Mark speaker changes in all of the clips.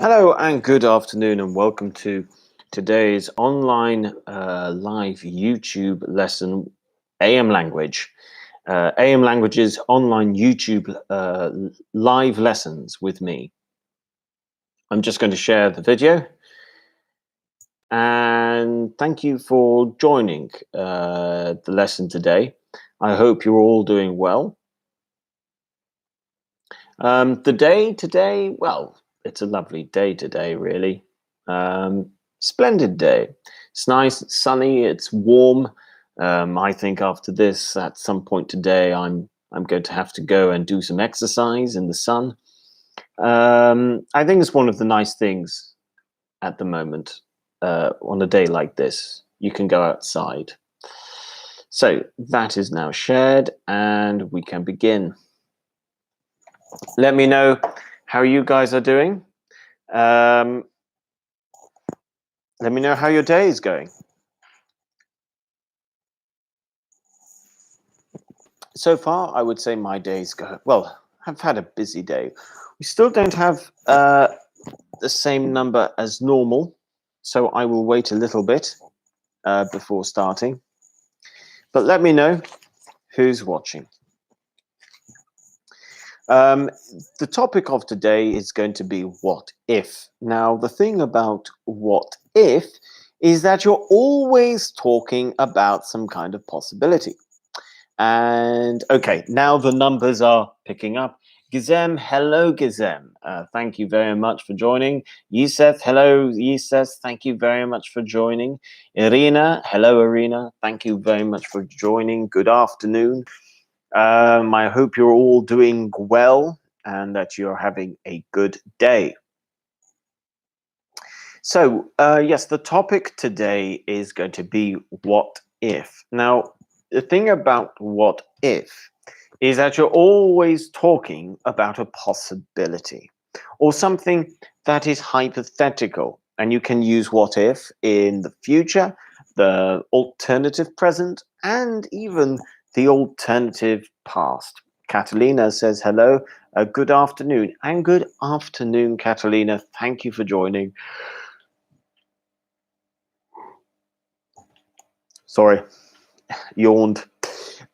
Speaker 1: Hello and good afternoon, and welcome to today's online live YouTube lesson, AM Language. AM Language's online YouTube live lessons with me. I'm just going to share the video, and thank you for joining the lesson today. I hope you're all doing well. The day today, well, it's a lovely day today, really. Splendid day. It's nice, it's sunny, it's warm. I think after this, at some point today, I'm going to have to go and do some exercise in the sun. I think it's one of the nice things at the moment on a day like this. You can go outside. So that is now shared, and we can begin. Let me know how you guys are doing. Let me know how your day is going. So far, I would say my day's go well. I've had a busy day. We still don't have the same number as normal, so I will wait a little bit before starting. But let me know who's watching. The topic of today is going to be what if. Now, the thing about what if is that you're always talking about some kind of possibility. And okay, now the numbers are picking up. Gizem, hello, Gizem. Thank you very much for joining. Yusef, hello, Yusef. Thank you very much for joining. Irina, hello, Irina. Thank you very much for joining. Good afternoon. I hope you're all doing well and that you're having a good day. So, yes, the topic today is going to be what if. Now, the thing about what if is that you're always talking about a possibility or something that is hypothetical, and you can use what if in the future, the alternative present, and even the alternative past. Catalina says hello, good afternoon, and good afternoon, Catalina. Thank you for joining. Sorry, yawned.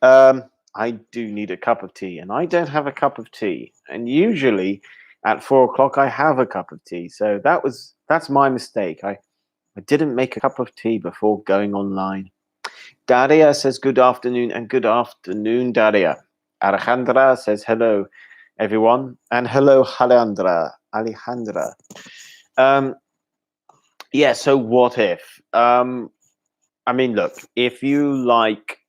Speaker 1: I do need a cup of tea, and I don't have a cup of tea. And usually, at 4 o'clock, I have a cup of tea. So that's my mistake. I didn't make a cup of tea before going online. Daria says good afternoon, and good afternoon, Daria. Alejandra says hello, everyone, and hello, Alejandra. Yeah. So what if? I mean, look, if you like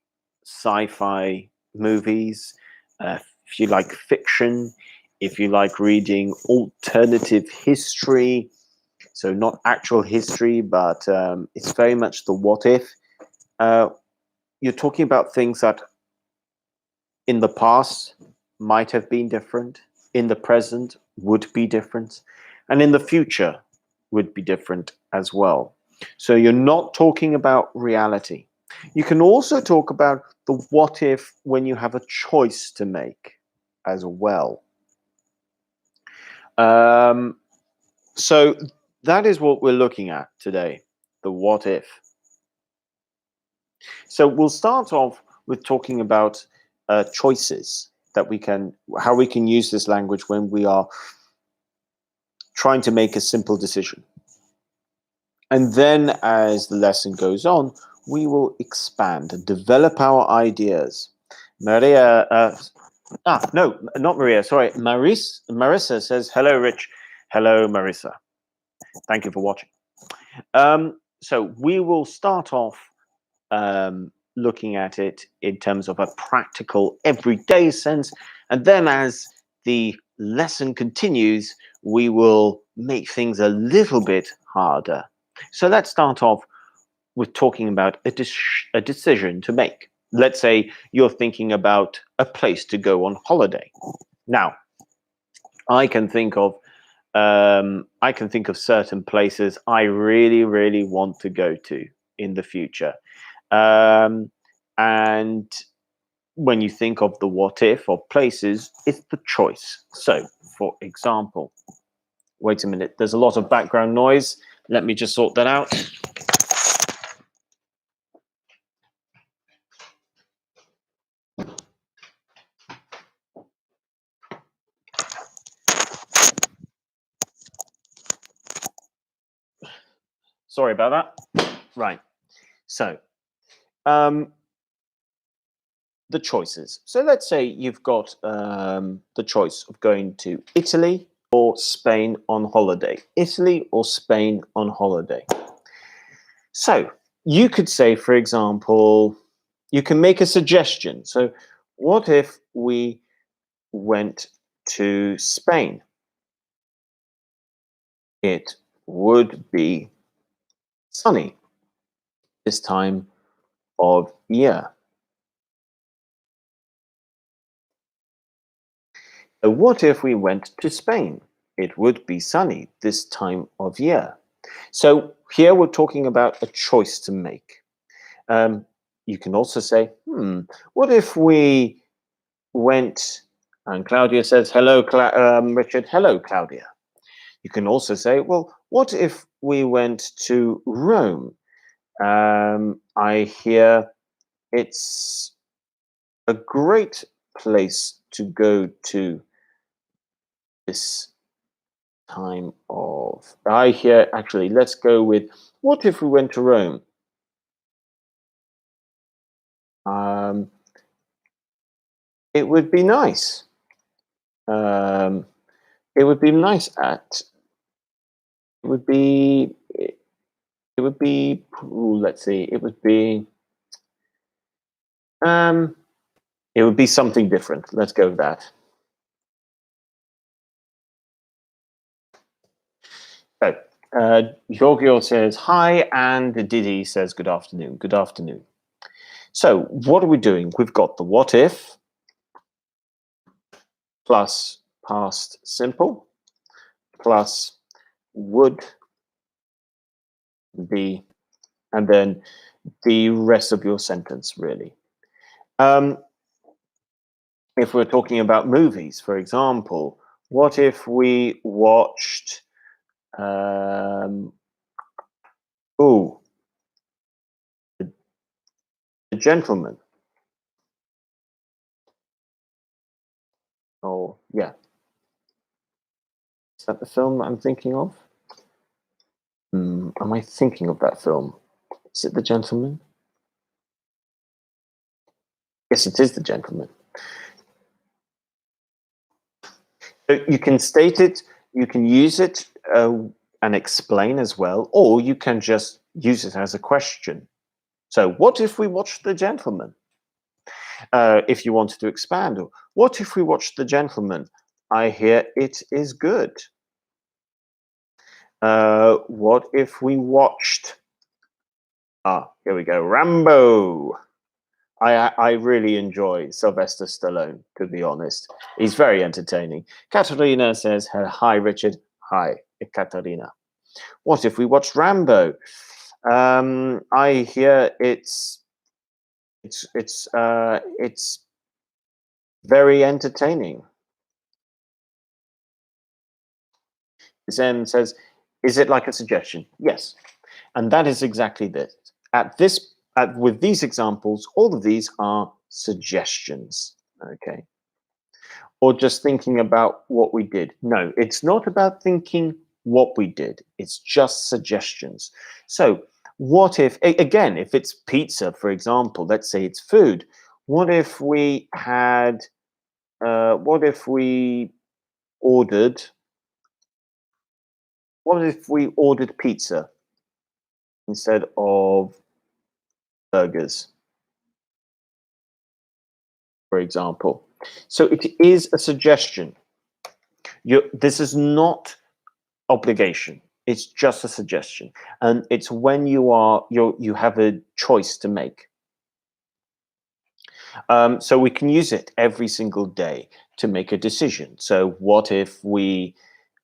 Speaker 1: sci-fi movies, if you like fiction, if you like reading alternative history, so not actual history, but it's very much the what if. You're talking about things that in the past might have been different, in the present would be different, and in the future would be different as well. So you're not talking about reality. You can also talk about the what if when you have a choice to make as well. So that is what we're looking at today, the what if. So we'll start off with talking about choices that how we can use this language when we are trying to make a simple decision. And then as the lesson goes on, we will expand and develop our ideas. Maria, no, not Maria, sorry. Marissa says, hello, Rich. Hello, Marissa. Thank you for watching. So we will start off looking at it in terms of a practical, everyday sense. And then as the lesson continues, we will make things a little bit harder. So let's start off with talking about a decision to make. Let's say you're thinking about a place to go on holiday. Now, I can think of certain places I really, really want to go to in the future. And when you think of the what if of places, it's the choice. So, for example, Wait a minute. There's a lot of background noise. Let me just sort that out. Sorry about that. Right. So, the choices. So let's say you've got the choice of going to Italy or Spain on holiday. Italy or Spain on holiday. So you could say, for example, you can make a suggestion. So what if we went to Spain? It would be sunny this time of year. So what if we went to Spain? It would be sunny this time of year. So here we're talking about a choice to make. You can also say, what if we went, and Claudia says, hello, Richard, hello, Claudia. You can also say, well, what if we went to Rome? I hear it's a great place to go to this time of. I hear, actually, let's go with, what if we went to Rome? It would be nice. It would be nice at. It would be. It would be. Ooh, let's see. It would be. It would be something different. Let's go with that. So, Giorgio says hi, and Didi says good afternoon. Good afternoon. So, what are we doing? We've got the what if plus past simple plus would be, and then the rest of your sentence, really. If we're talking about movies, for example, what if we watched the Gentleman? Oh, yeah. Is that the film I'm thinking of? Am I thinking of that film? Is it The Gentleman? Yes, it is The Gentleman. So you can state it, you can use it and explain as well, or you can just use it as a question. So, what if we watched The Gentleman? If you wanted to expand, or what if we watched The Gentleman? I hear it is good. What if we watched? Here we go. Rambo. I really enjoy Sylvester Stallone, to be honest. He's very entertaining. Katerina says, hi, Richard. Hi, Katerina. What if we watched Rambo? I hear it's very entertaining. Zen says, is it like a suggestion? Yes. And that is exactly this. With these examples, all of these are suggestions, okay? Or just thinking about what we did. No, it's not about thinking what we did. It's just suggestions. So what if, again, if it's pizza, for example, let's say it's food. What if we had, what if we ordered pizza instead of burgers, for example? So it is a suggestion. This is not obligation. It's just a suggestion, and it's when you have a choice to make. So we can use it every single day to make a decision. So what if we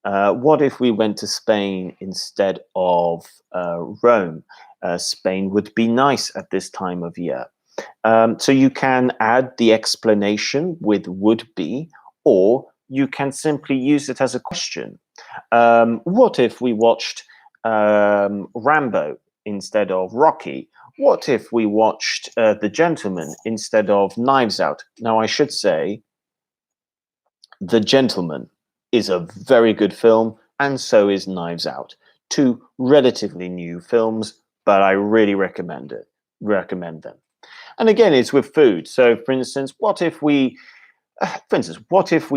Speaker 1: went to Spain instead of Rome? Spain would be nice at this time of year. So you can add the explanation with would be, or you can simply use it as a question. What if we watched Rambo instead of Rocky? What if we watched The Gentleman instead of Knives Out? Now, I should say The Gentleman is a very good film, and so is Knives Out. Two relatively new films, but I really recommend them. And again, it's with food. So, for instance, what if we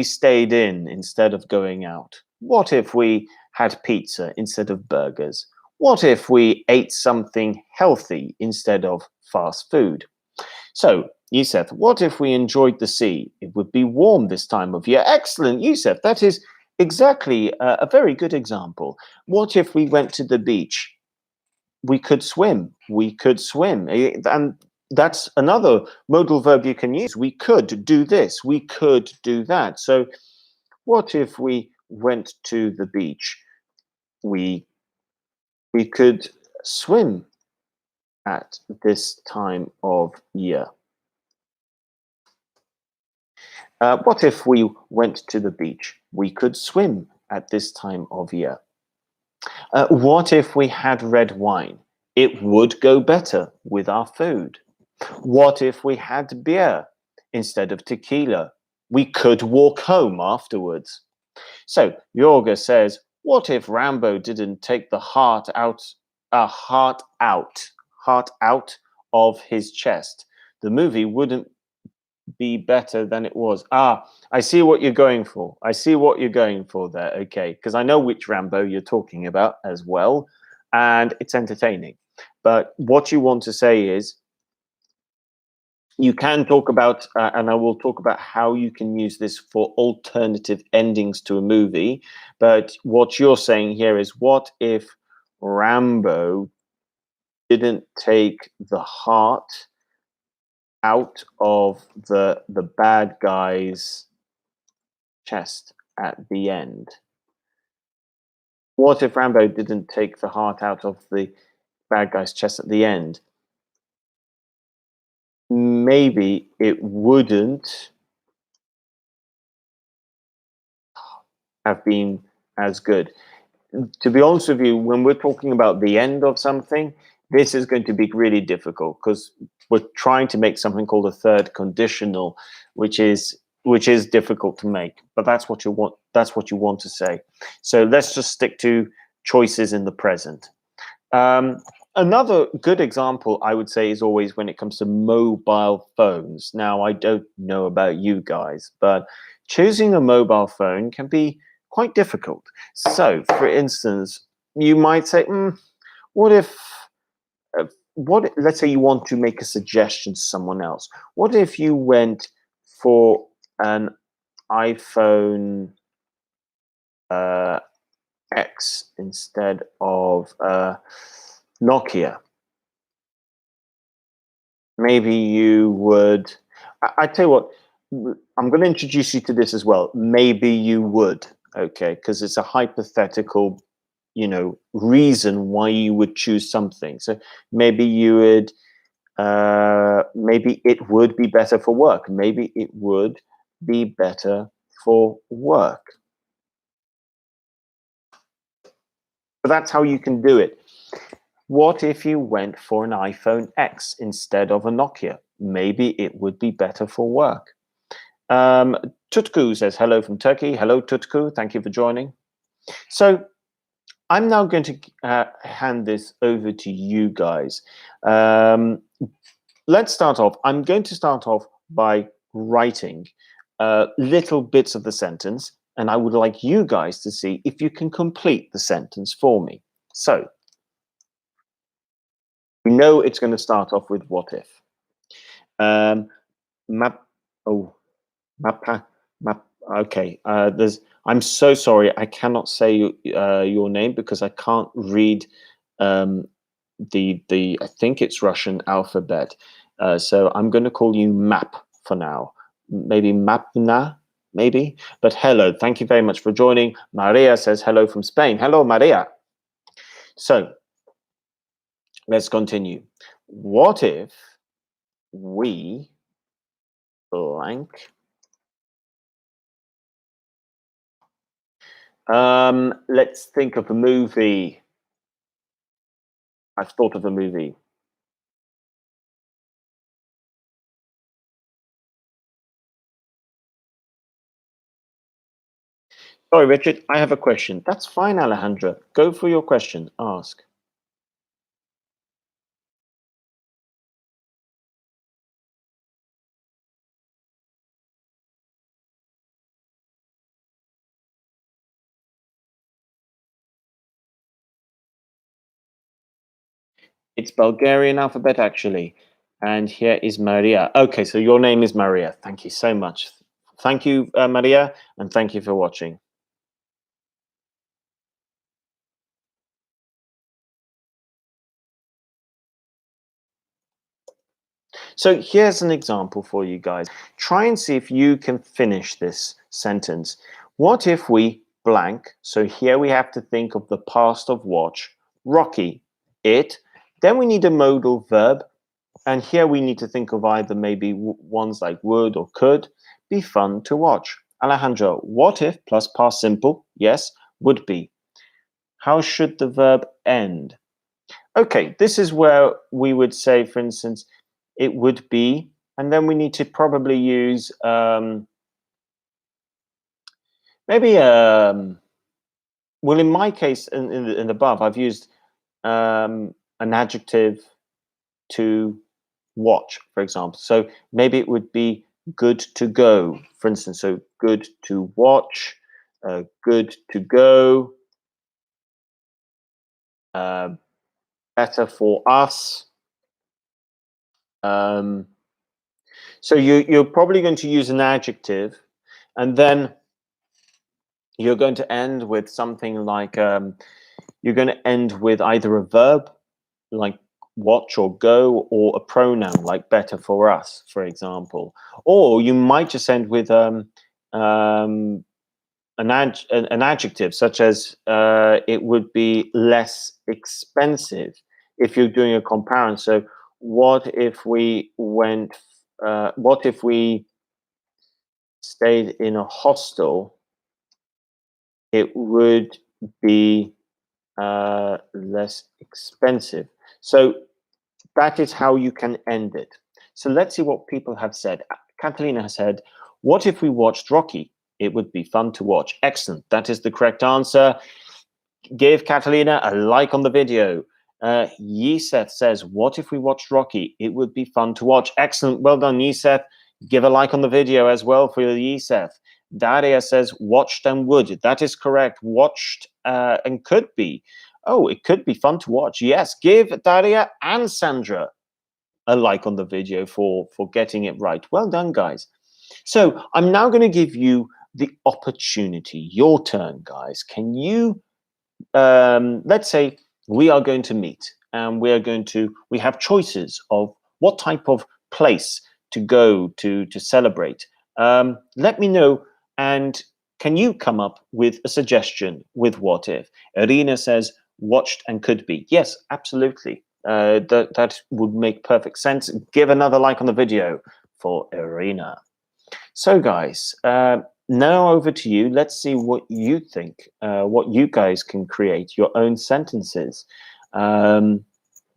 Speaker 1: stayed in instead of going out? What if we had pizza instead of burgers? What if we ate something healthy instead of fast food? So, Yusef, what if we enjoyed the sea? It would be warm this time of year. Excellent, Yusef. That is exactly a very good example. What if we went to the beach? We could swim. We could swim. And that's another modal verb you can use. We could do this. We could do that. So, what if we went to the beach? We we could swim at this time of year. What if we went to the beach? We could swim at this time of year. What if we had red wine? It would go better with our food. What if we had beer instead of tequila? We could walk home afterwards. So Yorga says, what if Rambo didn't take the heart out of his chest? The movie wouldn't be better than it was. I see what you're going for. I see what you're going for there. Okay, because I know which Rambo you're talking about as well, and it's entertaining. But what you want to say is you can talk about, and I will talk about how you can use this for alternative endings to a movie. But what you're saying here is, what if Rambo didn't take the heart out of the bad guy's chest at the end? What if Rambo didn't take the heart out of the bad guy's chest at the end? Maybe it wouldn't have been as good. To be honest with you, when we're talking about the end of something, this is going to be really difficult because we're trying to make something called a third conditional, which is difficult to make. But that's what you want. That's what you want to say. So let's just stick to choices in the present. Another good example, I would say, is always when it comes to mobile phones. Now, I don't know about you guys, but choosing a mobile phone can be quite difficult. So, for instance, you might say, what if, let's say you want to make a suggestion to someone else. What if you went for an iPhone X instead of Nokia? Maybe you would. I tell you what, I'm going to introduce you to this as well. Maybe you would, okay, because it's a hypothetical, reason why you would choose something. So maybe you would, maybe it would be better for work. Maybe it would be better for work. But that's how you can do it. What if you went for an iPhone X instead of a Nokia? Maybe it would be better for work. Tutku says hello from Turkey. Hello, Tutku. Thank you for joining. So I'm now going to hand this over to you guys. Let's start off. I'm going to start off by writing little bits of the sentence, and I would like you guys to see if you can complete the sentence for me. So we know it's going to start off with what if. Map. Oh, map. Okay. I'm so sorry. I cannot say your name because I can't read the. I think it's Russian alphabet. So I'm going to call you Map for now. Maybe Mapna. Maybe. But hello. Thank you very much for joining. Maria says hello from Spain. Hello, Maria. So let's continue. What if we blank Let's think of a movie. I've thought of a movie. Sorry, Richard, I have a question. That's fine, Alejandra. Go for your question. Ask. It's Bulgarian alphabet, actually. And here is Maria. Okay, so your name is Maria. Thank you so much. Thank you, Maria, and thank you for watching. So here's an example for you guys. Try and see if you can finish this sentence. What if we blank? So here we have to think of the past of watch. Rocky, it. Then we need a modal verb. And here we need to think of either maybe ones like would or could. Be fun to watch. Alejandro, what if plus past simple? Yes, would be. How should the verb end? Okay, this is where we would say, for instance, it would be, and then we need to probably use maybe well, in my case, in above, I've used an adjective to watch, for example. So maybe it would be good to go, for instance. So good to watch, good to go, uh, better for us. Um, so you're probably going to use an adjective, and then you're going to end with something like you're going to end with either a verb like watch or go, or a pronoun like better for us, for example. Or you might just end with an adjective such as it would be less expensive if you're doing a comparison. So what if we went what if we stayed in a hostel? It would be less expensive. So that is how you can end it. So let's see what people have said. Catalina has said, what if we watched Rocky? It would be fun to watch. Excellent. That is the correct answer. Give Catalina a like on the video. Yeseth says, what if we watched Rocky? It would be fun to watch. Excellent. Well done, Yeseth. Give a like on the video as well for Yeseth. Daria says, watched and would. That is correct. Watched and could be. Oh, it could be fun to watch. Yes. Give Daria and Sandra a like on the video for getting it right. Well done, guys. So I'm now going to give you the opportunity. Your turn, guys. Can you let's say we are going to meet and we have choices of what type of place to go to celebrate. Let me know, and can you come up with a suggestion with what if? Irina says watched and could be. Yes, absolutely. That would make perfect sense. Give another like on the video for Irina. So, guys, now over to you. Let's see what you think, what you guys can create, your own sentences.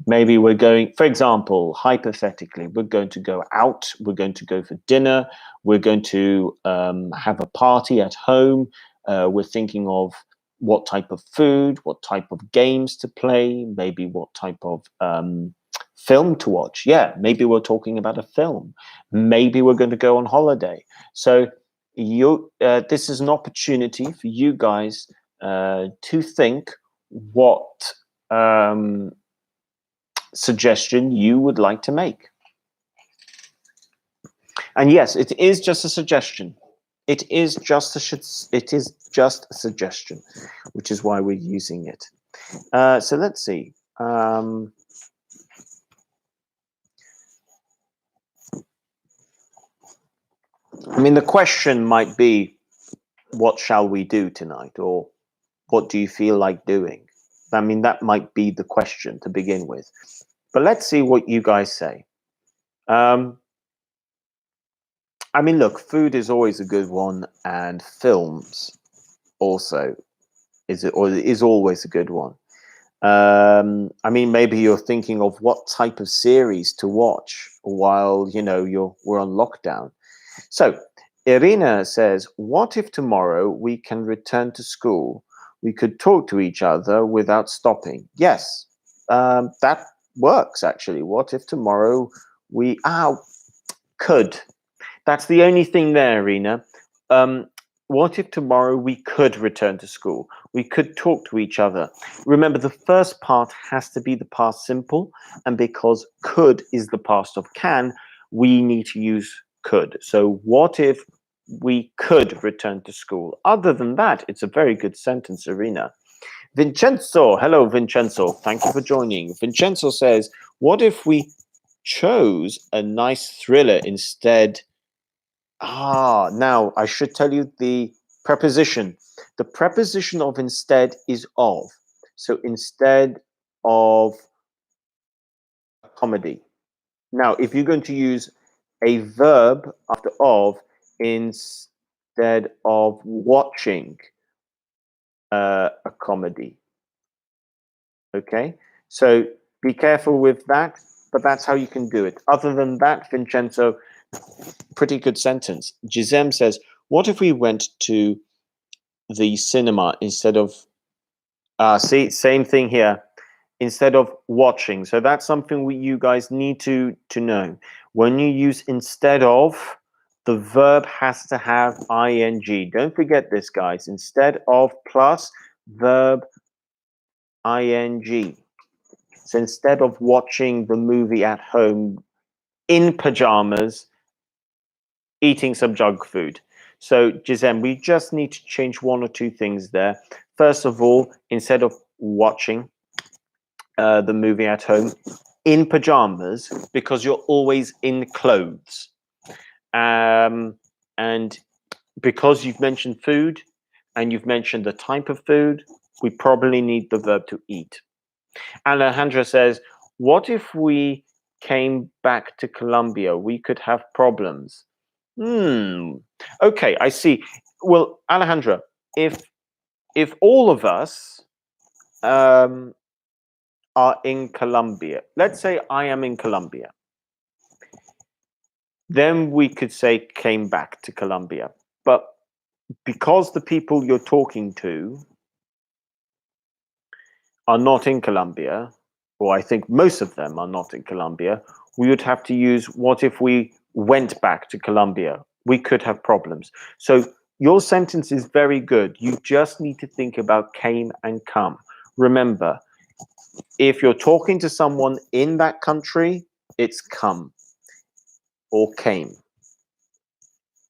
Speaker 1: Maybe we're going, for example, hypothetically, we're going to go out, we're going to go for dinner, we're going to have a party at home. We're thinking of what type of food, what type of games to play, maybe what type of film to watch. Yeah, maybe we're talking about a film. Maybe we're going to go on holiday. So this is an opportunity for you guys to think what suggestion you would like to make. And yes, it is just a suggestion. It is just a suggestion, which is why we're using it. So let's see. I mean, the question might be, what shall we do tonight? Or what do you feel like doing? I mean, that might be the question to begin with. But let's see what you guys say. I mean, look, food is always a good one, and films also. is always a good one. I mean, maybe you're thinking of what type of series to watch while we're on lockdown. So Irina says, what if tomorrow we can return to school? We could talk to each other without stopping. Yes, that works actually. What if tomorrow we could? That's the only thing there, Irina. What if tomorrow we could return to school? We could talk to each other. Remember, the first part has to be the past simple, and because could is the past of can, we need to use could. So what if we could return to school? Other than that, it's a very good sentence, Irina. Vincenzo, hello, Vincenzo. Thank you for joining. Vincenzo says, what if we chose a nice thriller instead? Now I should tell you the preposition. The preposition of instead is of. So instead of a comedy. Now, if you're going to use a verb after of instead of watching a comedy, okay? So be careful with that, but that's how you can do it. Other than that, Vincenzo, pretty good sentence. Gisem says, what if we went to the cinema instead of see, same thing here, instead of watching? So that's something you guys need to know. When you use instead of, the verb has to have ing. Don't forget this, guys. Instead of plus verb ing. So instead of watching the movie at home in pajamas, eating some junk food. So, Gisem, we just need to change one or two things there. First of all, instead of watching the movie at home in pajamas, because you're always in clothes. And because you've mentioned food and you've mentioned the type of food, we probably need the verb to eat. Alejandra says, what if we came back to Colombia? We could have problems. Okay, I see. Well, Alejandra, if all of us are in Colombia, let's say I am in Colombia, then we could say came back to Colombia. But because the people you're talking to are not in Colombia, or I think most of them are not in Colombia, we would have to use what if we went back to Colombia? We could have problems. So your sentence is very good. You just need to think about came and come. Remember, if you're talking to someone in that country, it's come or came.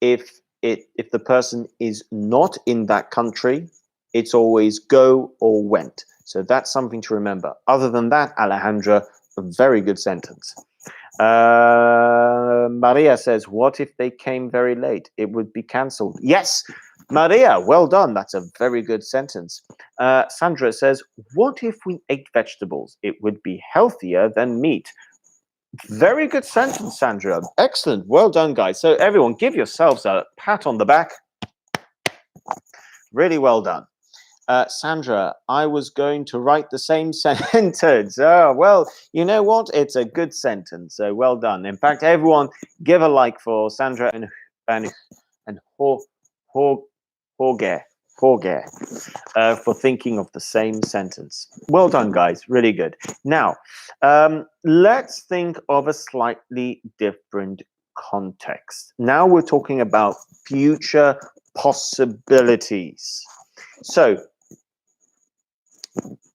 Speaker 1: If the person is not in that country, it's always go or went. So that's something to remember. Other than that, Alejandra, a very good sentence. Maria says, what if they came very late? It would be cancelled. Yes, Maria, well done. That's a very good sentence. Sandra says, what if we ate vegetables? It would be healthier than meat. Very good sentence, Sandra. Excellent. Well done, guys. So everyone, give yourselves a pat on the back. Really well done. Sandra, I was going to write the same sentence. Oh, well, you know what? It's a good sentence. So well done. In fact, everyone give a like for Sandra and Jorge for thinking of the same sentence. Well done, guys. Really good. Now, let's think of a slightly different context. Now we're talking about future possibilities. So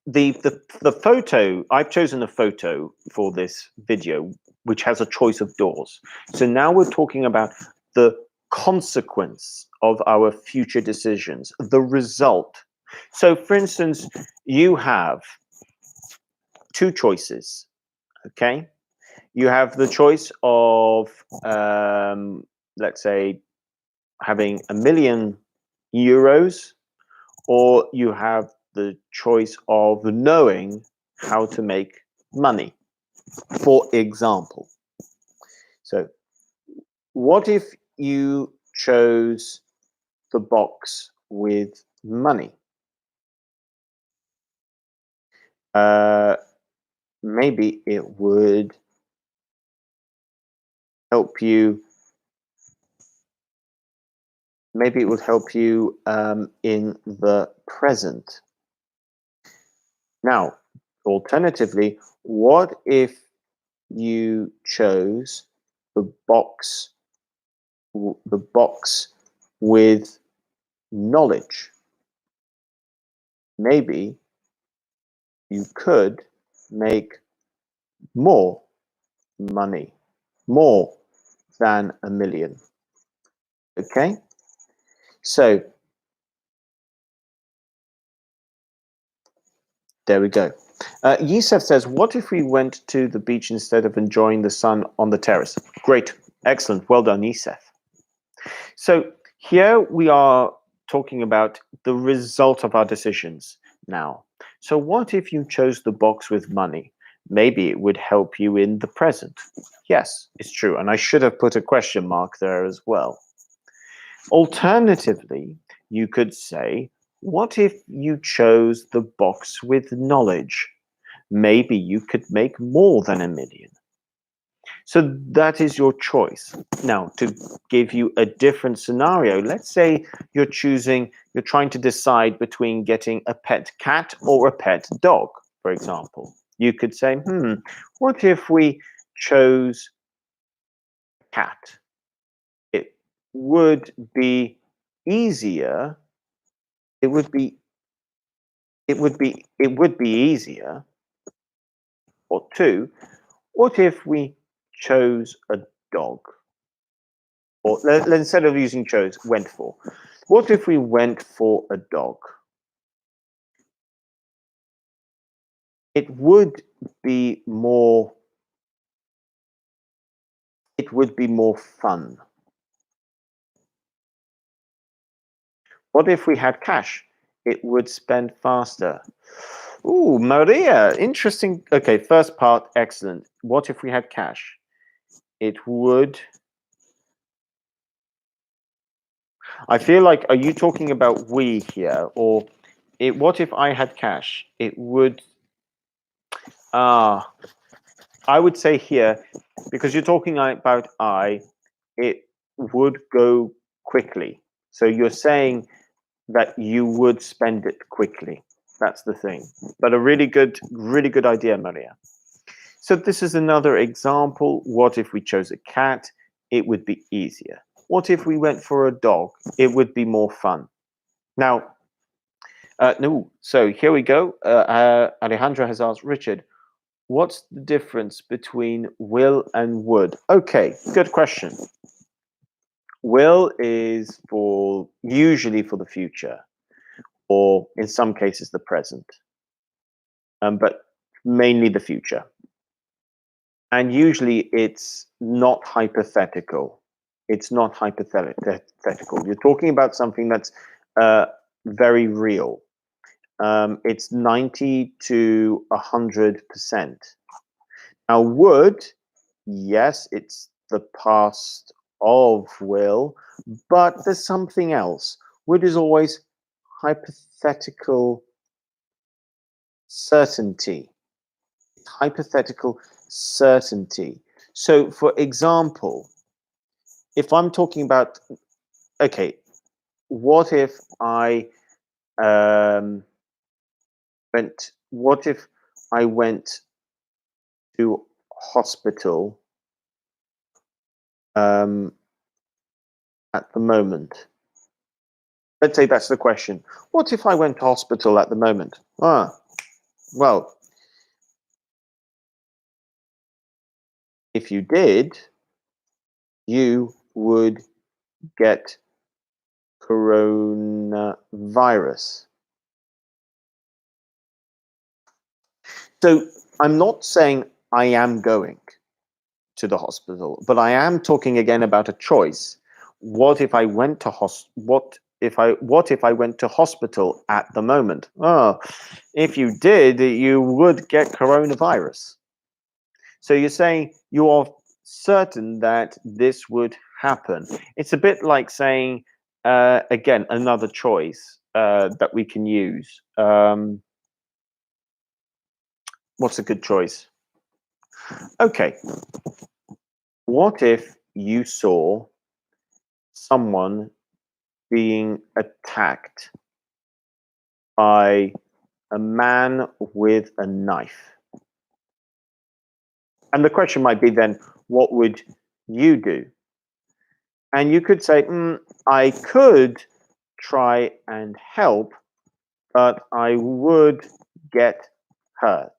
Speaker 1: the photo, I've chosen a photo for this video, which has a choice of doors. So now we're talking about the consequence of our future decisions, the result. So for instance, you have two choices, okay? You have the choice of, let's say, having €1 million, or you have the choice of knowing how to make money, for example. So what if you chose the box with money? maybe it would help you. Maybe it would help you in the present. Now, alternatively, what if you chose the box with knowledge? Maybe you could make more money, more than $1 million. Okay, so there we go. Yusef says, what if we went to the beach instead of enjoying the sun on the terrace? Great, excellent, well done, Yusef. So here we are talking about the result of our decisions now. So what if you chose the box with money? Maybe it would help you in the present. Yes, it's true. And I should have put a question mark there as well. Alternatively, you could say, what if you chose the box with knowledge? Maybe you could make more than $1 million. So that is your choice. Now, to give you a different scenario, let's say you're trying to decide between getting a pet cat or a pet dog, for example. You could say, what if we chose a cat? It would be easier. It would be easier. Or two, what if we chose a dog? Or instead of using chose, went for. What if we went for a dog? It would be more fun. What if we had cash? It would spend faster. Ooh, Maria, interesting. Okay, first part, excellent. What if we had cash? It would. I feel like, are you talking about we here? Or what if I had cash? It would. I would say here, because you're talking about it would go quickly. So you're saying that you would spend it quickly. That's the thing. But a really good idea, Maria. So this is another example. What if we chose a cat? It would be easier. What if we went for a dog? It would be more fun. Now, no. So here we go. Alejandra has asked, Richard, what's the difference between will and would? Okay, good question. Will is usually for the future, or in some cases the present, but mainly the future. And usually it's not hypothetical. It's not hypothetical. You're talking about something that's very real. It's 90 to 100%. Now, would, yes, it's the past of will, but there's something else. Would is always hypothetical certainty. Hypothetical certainty. So, for example, if I'm talking about, okay, what if I what if I went to hospital at the moment? Let's say that's the question. What if I went to hospital at the moment? Well, if you did, you would get coronavirus. So I'm not saying I am going to the hospital, but I am talking again about a choice. What if I went to what if I went to hospital at the moment? If you did, you would get coronavirus. So you're saying you are certain that this would happen. It's a bit like saying, again, another choice that we can use. What's a good choice? Okay. What if you saw someone being attacked by a man with a knife? And the question might be then, what would you do? And you could say, I could try and help, but I would get hurt.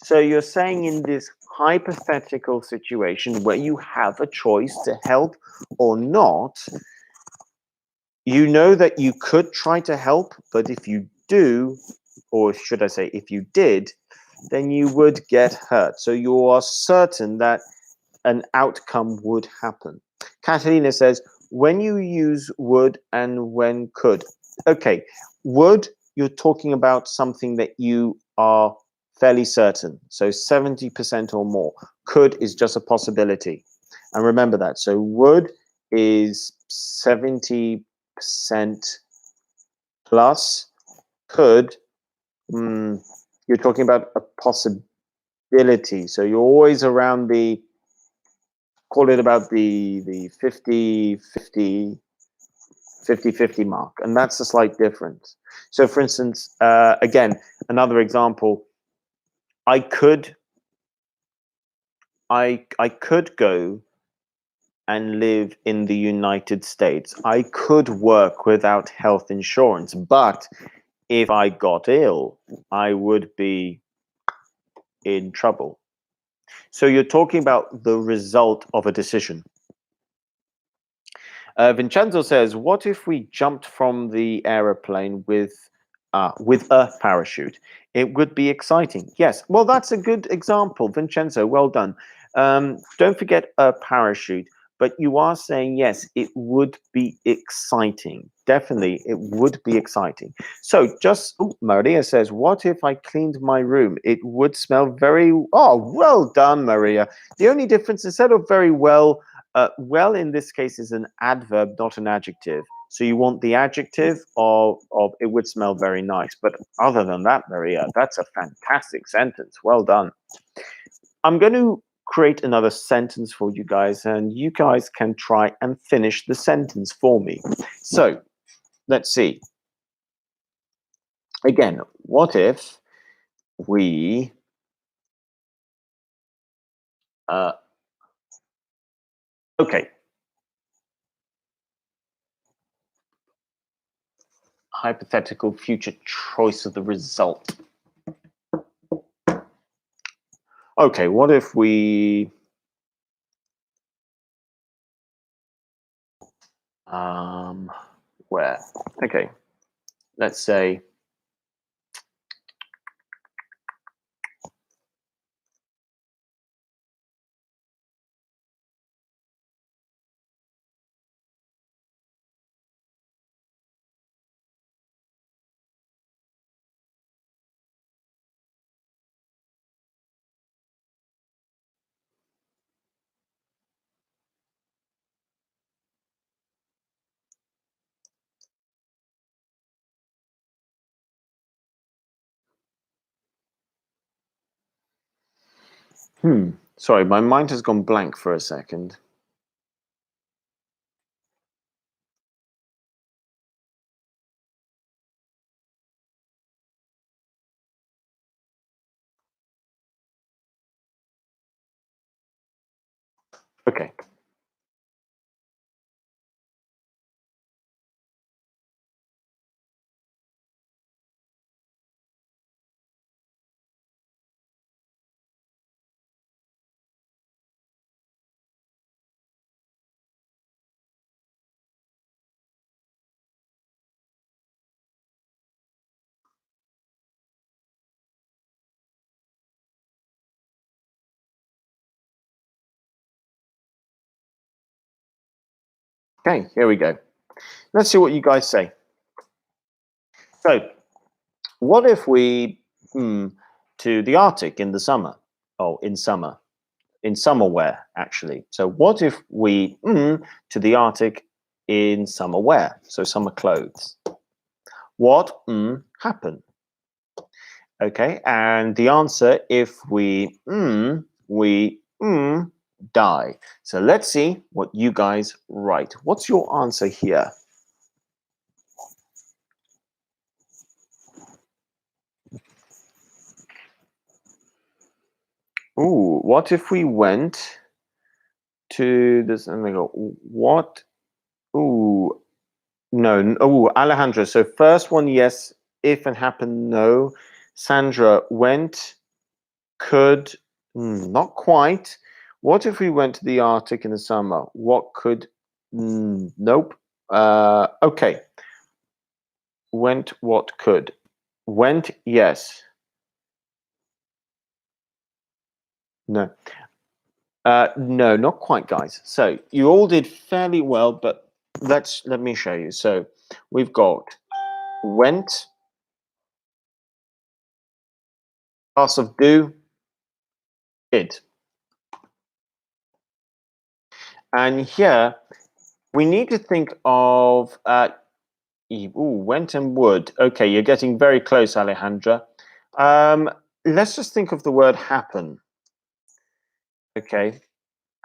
Speaker 1: So you're saying in this hypothetical situation where you have a choice to help or not, you know that you could try to help, but if you do, or should I say, if you did, then you would get hurt. So you are certain that an outcome would happen. Catalina says, when you use would and when could. Okay, would, you're talking about something that you are fairly certain. So 70% or more. Could is just a possibility. And remember that. So would is 70% plus. Could, you're talking about a possibility. So you're always around the, call it about the 50 mark, and that's a slight difference. So for instance, again, another example, I could go and live in the United States. I could work without health insurance, but if I got ill, I would be in trouble. So you're talking about the result of a decision. Vincenzo says, what if we jumped from the aeroplane with a parachute? It would be exciting. Yes, well, that's a good example, Vincenzo, well done. Don't forget a parachute, but you are saying, yes, it would be exciting. Definitely, it would be exciting. So Maria says, what if I cleaned my room? It would smell very, well done, Maria. The only difference, instead of very well, well in this case is an adverb, not an adjective. So you want the adjective of it would smell very nice. But other than that, Maria, that's a fantastic sentence. Well done. I'm going to create another sentence for you guys, and you guys can try and finish the sentence for me. So let's see. Again, what if we okay. Hypothetical future choice of the result. Okay, what if we where? Okay, let's say sorry, my mind has gone blank for a second. Okay. Okay, here we go. Let's see what you guys say. So, what if we to the Arctic in the summer? Oh, in summer wear, actually. So what if we to the Arctic in summer wear? So summer clothes. What happen? Okay, and the answer, if we die. So let's see what you guys write. What's your answer here? Ooh, what if we went to this and they go, what? Ooh, no. Oh, Alejandro. So first one, yes. If and happen, no. Sandra, went, could, not quite. What if we went to the Arctic in the summer? What could? Nope. Okay. Went, what could? Went, yes. No. No, not quite, guys. So you all did fairly well, but let me show you. So we've got went, pass of do, did. And here we need to think of went and would. Okay, you're getting very close, Alejandra. Let's just think of the word happen. Okay,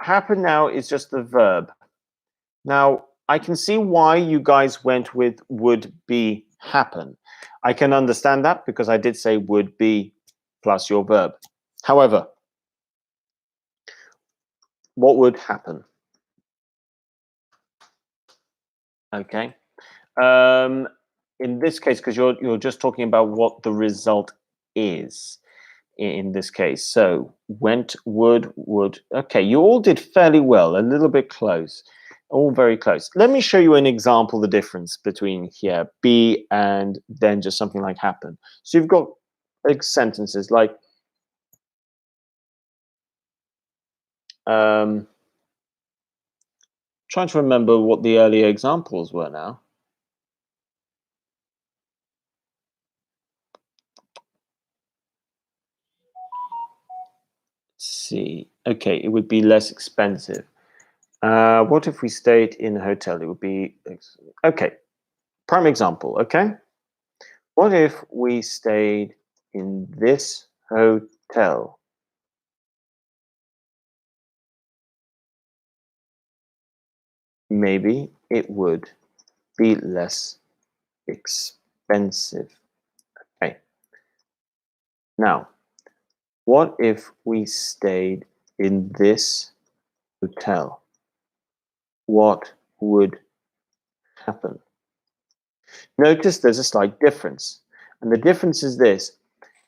Speaker 1: happen now is just the verb. Now, I can see why you guys went with would be happen. I can understand that because I did say would be plus your verb. However, what would happen? Okay. In this case, because you're just talking about what the result is in this case. So went, would. Okay, you all did fairly well, a little bit close. All very close. Let me show you an example, the difference between here, be and then just something like happen. So you've got sentences like, trying to remember what the earlier examples were now. Let's see. Okay, it would be less expensive. What if we stayed in a hotel? It would be, okay, prime example, okay? What if we stayed in this hotel? Maybe it would be less expensive. Okay. Now, what if we stayed in this hotel? What would happen? Notice there's a slight difference. And the difference is this.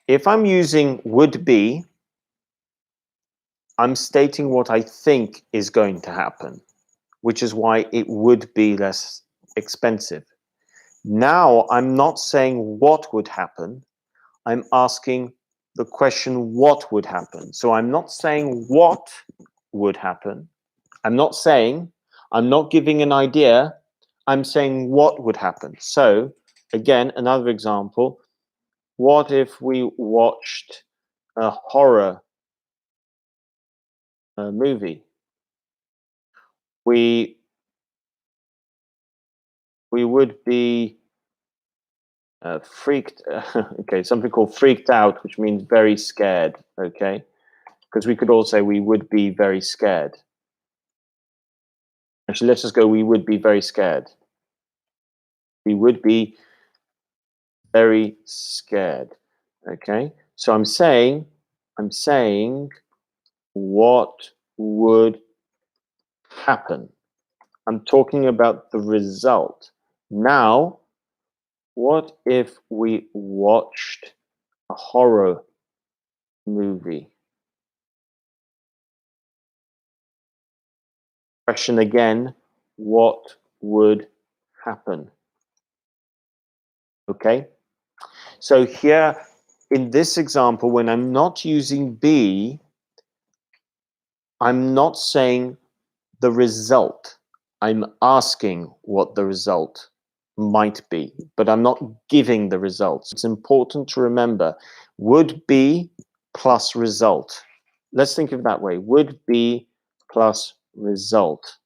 Speaker 1: If I'm using would be, I'm stating what I think is going to happen, which is why it would be less expensive. Now I'm not saying what would happen. I'm asking the question, what would happen? So I'm not saying what would happen. I'm not giving an idea. I'm saying what would happen. So again, another example. What if we watched a horror movie? We would be freaked. Okay, something called freaked out, which means very scared. Okay, because we could all say we would be very scared. Actually, let's just go. We would be very scared. We would be very scared. Okay, so I'm saying, what would happen? I'm talking about the result. Now, what if we watched a horror movie? Question again, what would happen? Okay, so here in this example, when I'm not using be, I'm not saying the result. I'm asking what the result might be, but I'm not giving the results. It's important to remember would be plus result. Let's think of it that way. Would be plus result.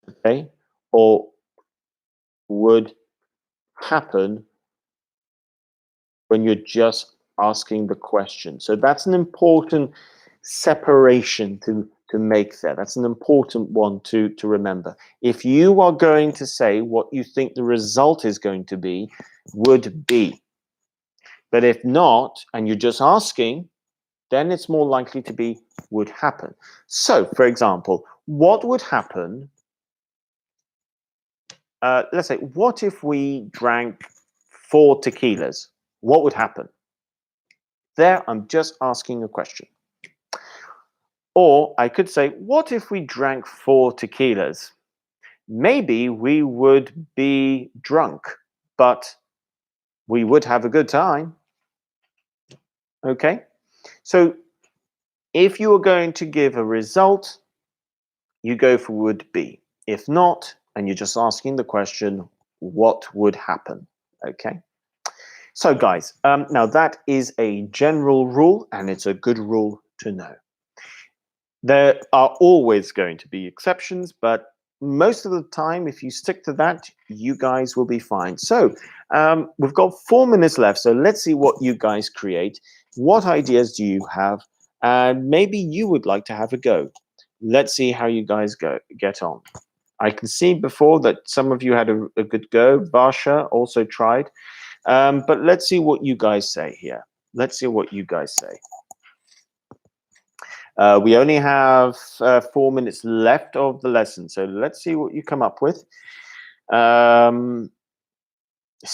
Speaker 1: Okay, or would happen when you're just asking the question. So that's an important separation to make there. That's an important one to remember. If you are going to say what you think the result is going to be, would be. But if not, and you're just asking, then it's more likely to be would happen. So, for example, what would happen? Let's say, what if we drank 4 tequilas? What would happen? There, I'm just asking a question. Or I could say, what if we drank 4 tequilas? Maybe we would be drunk, but we would have a good time. Okay? So if you are going to give a result, you go for would be. If not, and you're just asking the question, what would happen? Okay? So guys, now that is a general rule, and it's a good rule to know. There are always going to be exceptions, but most of the time, if you stick to that, you guys will be fine. So we've got 4 minutes left, so let's see what you guys create. What ideas do you have? And maybe you would like to have a go. Let's see how you guys get on. I can see before that some of you had a good go. Varsha also tried. But let's see what you guys say here. Let's see what you guys say. We only have 4 minutes left of the lesson, so let's see what you come up with.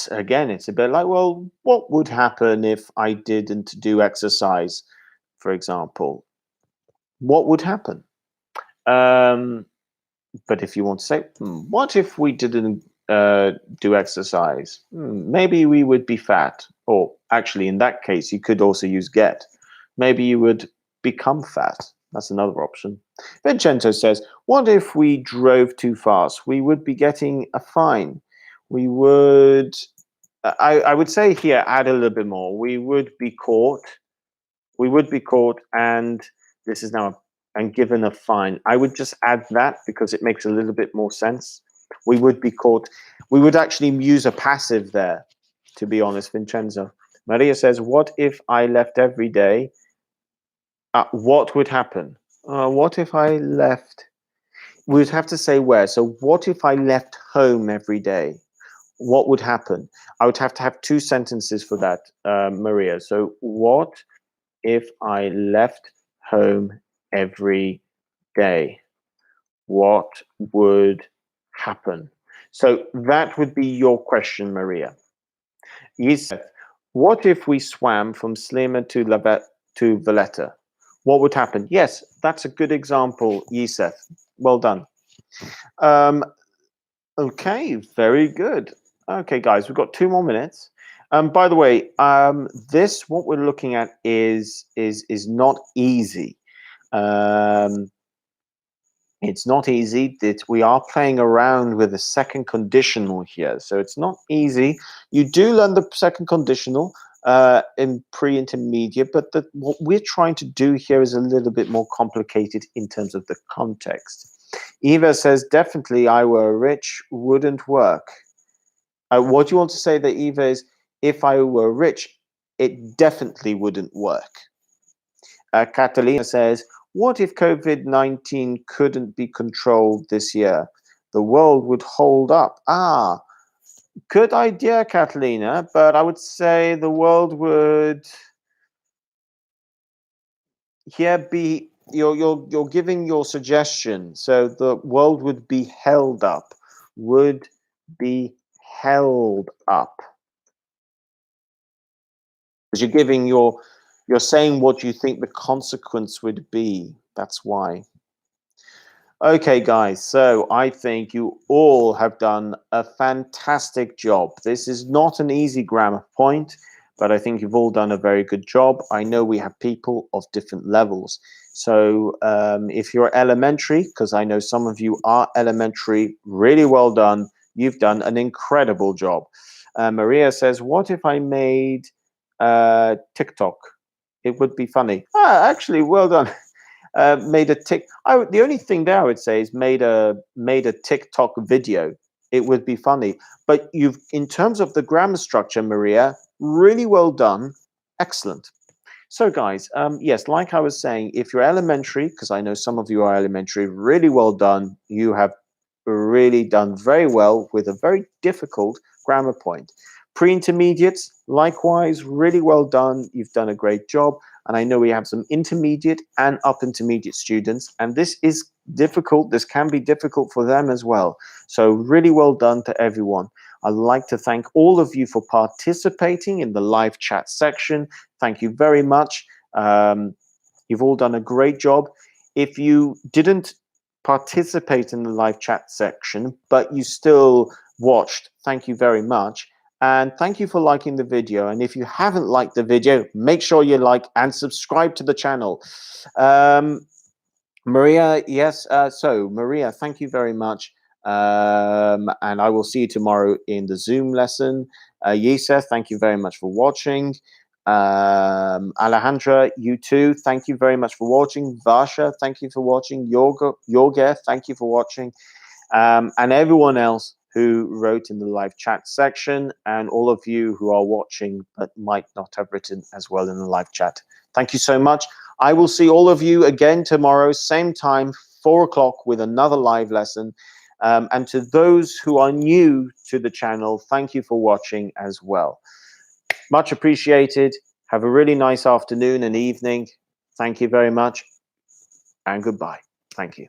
Speaker 1: Again, it's a bit like, well, what would happen if I didn't do exercise, for example? What would happen? But if you want to say, what if we didn't do exercise? Maybe we would be fat. Or actually, in that case, you could also use get. Maybe you would become fat. That's another option. Vincenzo says, what if we drove too fast? We would be getting a fine. We would, I would say here, add a little bit more. We would be caught. We would be caught, and this is now and given a fine. I would just add that because it makes a little bit more sense. We would be caught. We would actually use a passive there, to be honest, Vincenzo. Maria says, what if I left every day? What would happen? What if I left? We would have to say where. So what if I left home every day? What would happen? I would have to have 2 sentences for that, Maria. So what if I left home every day? What would happen? So that would be your question, Maria. Yusef, what if we swam from Slima to Valletta? What would happen? Yes, that's a good example, Yusef. Well done. Okay, very good. Okay, guys, we've got 2 more minutes. By the way, this what we're looking at is not easy. It's not easy. We are playing around with the second conditional here, so it's not easy. You do learn the second conditional in pre-intermediate, but what we're trying to do here is a little bit more complicated in terms of the context. Eva says, definitely I were rich, wouldn't work. What do you want to say that Eva is, if I were rich, it definitely wouldn't work. Catalina says, what if COVID-19 couldn't be controlled this year? The world would hold up. Good idea, Catalina, but I would say the world would here be, you're giving your suggestion. So the world would be held up. Would be held up. Because you're saying what you think the consequence would be. That's why. Okay, guys, so I think you all have done a fantastic job. This is not an easy grammar point, but I think you've all done a very good job. I know we have people of different levels. So if you're elementary, because I know some of you are elementary, really well done. You've done an incredible job. Maria says, what if I made TikTok? It would be funny. Actually, well done. Made a the only thing there I would say is made a TikTok video. It would be funny. But in terms of the grammar structure, Maria, really well done. Excellent. So guys, yes, like I was saying, if you're elementary, because I know some of you are elementary, really well done. You have really done very well with a very difficult grammar point. Pre-intermediates, likewise, really well done. You've done a great job. And I know we have some intermediate and upper intermediate students, and this is difficult. This can be difficult for them as well. So really well done to everyone. I'd like to thank all of you for participating in the live chat section. Thank you very much. You've all done a great job. If you didn't participate in the live chat section, but you still watched, thank you very much. And thank you for liking the video. And if you haven't liked the video, make sure you like and subscribe to the channel. Maria, yes. So Maria, thank you very much. And I will see you tomorrow in the Zoom lesson. Yisa, thank you very much for watching. Alejandra, you too. Thank you very much for watching. Vasha, thank you for watching. Yorga, thank you for watching. And everyone else who wrote in the live chat section, and all of you who are watching but might not have written as well in the live chat. Thank you so much. I will see all of you again tomorrow, same time, 4 o'clock, with another live lesson. And to those who are new to the channel, thank you for watching as well. Much appreciated. Have a really nice afternoon and evening. Thank you very much, and goodbye. Thank you.